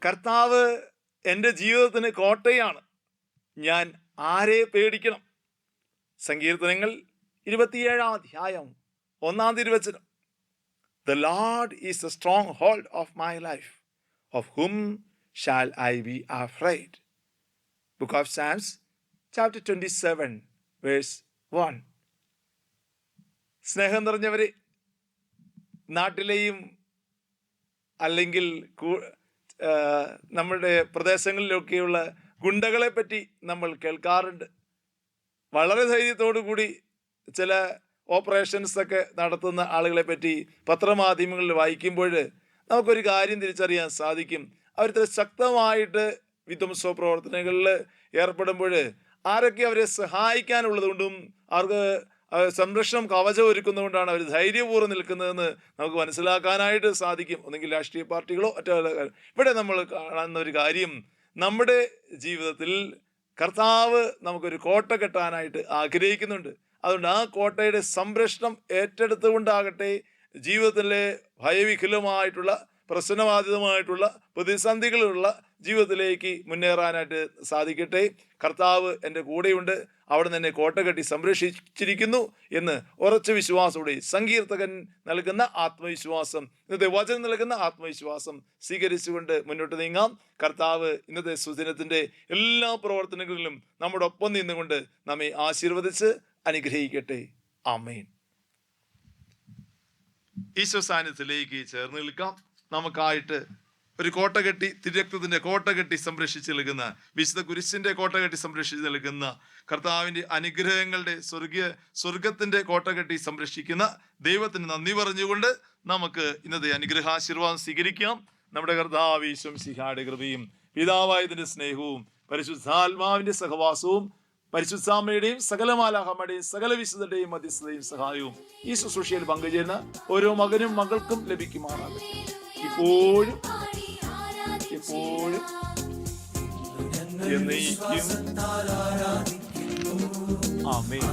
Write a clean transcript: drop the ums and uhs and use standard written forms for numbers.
കർത്താവ് എൻ്റെ ജീവിതത്തിന് കോട്ടയാണ്. ഞാൻ ആരെ പേടിക്കണം? സങ്കീർത്തനങ്ങൾ 27-ാം അധ്യായം 1-ാം തിരുവചനം. The Lord is the stronghold of my life. Of whom shall I be afraid? Book of Psalms, chapter 27, verse 1. സ്നേഹം നിറഞ്ഞവരെ, നാട്ടിലെയും അല്ലെങ്കിൽ നമ്മുടെ പ്രദേശങ്ങളിലൊക്കെയുള്ള ഗുണ്ടകളെ പറ്റി നമ്മൾ കേൾക്കാറുണ്ട്. വളരെ ധൈര്യത്തോടു കൂടി ചില ഓപ്പറേഷൻസൊക്കെ നടത്തുന്ന ആളുകളെ പറ്റി പത്രമാധ്യമങ്ങളിൽ വായിക്കുമ്പോൾ നമുക്കൊരു കാര്യം തിരിച്ചറിയാൻ സാധിക്കും. അവർ ശക്തമായിട്ട് വിധ്വംസ പ്രവർത്തനങ്ങളിൽ ഏർപ്പെടുമ്പോൾ ആരൊക്കെ അവരെ സഹായിക്കാനുള്ളത് കൊണ്ടും അവർക്ക് സംരക്ഷണം കവചം ഒരുക്കുന്നതുകൊണ്ടാണ് അവർ ധൈര്യപൂർവ്വം നിൽക്കുന്നതെന്ന് നമുക്ക് മനസ്സിലാക്കാനായിട്ട് സാധിക്കും. ഒന്നെങ്കിൽ രാഷ്ട്രീയ പാർട്ടികളോ മറ്റോ. ഇവിടെ നമ്മൾ കാണുന്ന ഒരു കാര്യം, നമ്മുടെ ജീവിതത്തിൽ കർത്താവ് നമുക്കൊരു കോട്ട കെട്ടാനായിട്ട് ആഗ്രഹിക്കുന്നുണ്ട്. അതുകൊണ്ട് ആ കോട്ടയുടെ സംരക്ഷണം ഏറ്റെടുത്തുകൊണ്ടാകട്ടെ ജീവിതത്തിലെ ഭയവിഹുലമായിട്ടുള്ള പ്രശ്നബാധിതമായിട്ടുള്ള പ്രതിസന്ധികളുള്ള ജീവിതത്തിലേക്ക് മുന്നേറാനായിട്ട് സാധിക്കട്ടെ. കർത്താവ് എൻ്റെ കൂടെയുണ്ട്, അവിടെ നിന്ന് എന്നെ കോട്ട കെട്ടി സംരക്ഷിച്ചിരിക്കുന്നു എന്ന് ഉറച്ച വിശ്വാസത്തോടെ സങ്കീർത്തകൻ നൽകുന്ന ആത്മവിശ്വാസം, ഇന്നത്തെ വചനം നൽകുന്ന ആത്മവിശ്വാസം സ്വീകരിച്ചുകൊണ്ട് മുന്നോട്ട് നീങ്ങാം. കർത്താവ് ഇന്നത്തെ സുദിനത്തിൻ്റെ എല്ലാ പ്രവർത്തനങ്ങളിലും നമ്മുടെ ഒപ്പം നിന്നുകൊണ്ട് നമ്മെ ആശീർവദിച്ച് അനുഗ്രഹിക്കട്ടെ. ആമേൻ. ഈശോ സാന്നിധ്യത്തിലേക്ക് ചേർന്ന് നിൽക്കാം. നമുക്കായിട്ട് ഒരു കോട്ട കെട്ടി, തിരുരക്തത്തിൻ്റെ കോട്ട കെട്ടി സംരക്ഷിച്ച് നൽകുന്ന, വിശുദ്ധ കുരിശിൻ്റെ കോട്ട കെട്ടി സംരക്ഷിച്ച് നൽകുന്ന, കർത്താവിൻ്റെ അനുഗ്രഹങ്ങളുടെ സ്വർഗത്തിൻ്റെ കോട്ട കെട്ടി സംരക്ഷിക്കുന്ന ദൈവത്തിന് നന്ദി പറഞ്ഞുകൊണ്ട് നമുക്ക് ഇന്നത്തെ അനുഗ്രഹാശീർവാദം സ്വീകരിക്കാം. നമ്മുടെ കർത്താവ് ഈശോ മിശിഹായുടെ കൃപയും പിതാവായതിൻ്റെ സ്നേഹവും പരിശുദ്ധാത്മാവിൻ്റെ സഹവാസവും പരിശുദ്ധാമ്മയുടെയും സകല മാലാഖമാരുടെയും സകല വിശുദ്ധരുടെയും മധ്യസ്ഥതയും സഹായവും ഈ ശുശ്രൂഷയിൽ പങ്കുചേരുന്ന ഓരോ മകനും മകൾക്കും ലഭിക്കുമാറാകട്ടെ, ഇപ്പോഴും എപ്പോഴും എന്നേക്കും. ആമേൻ.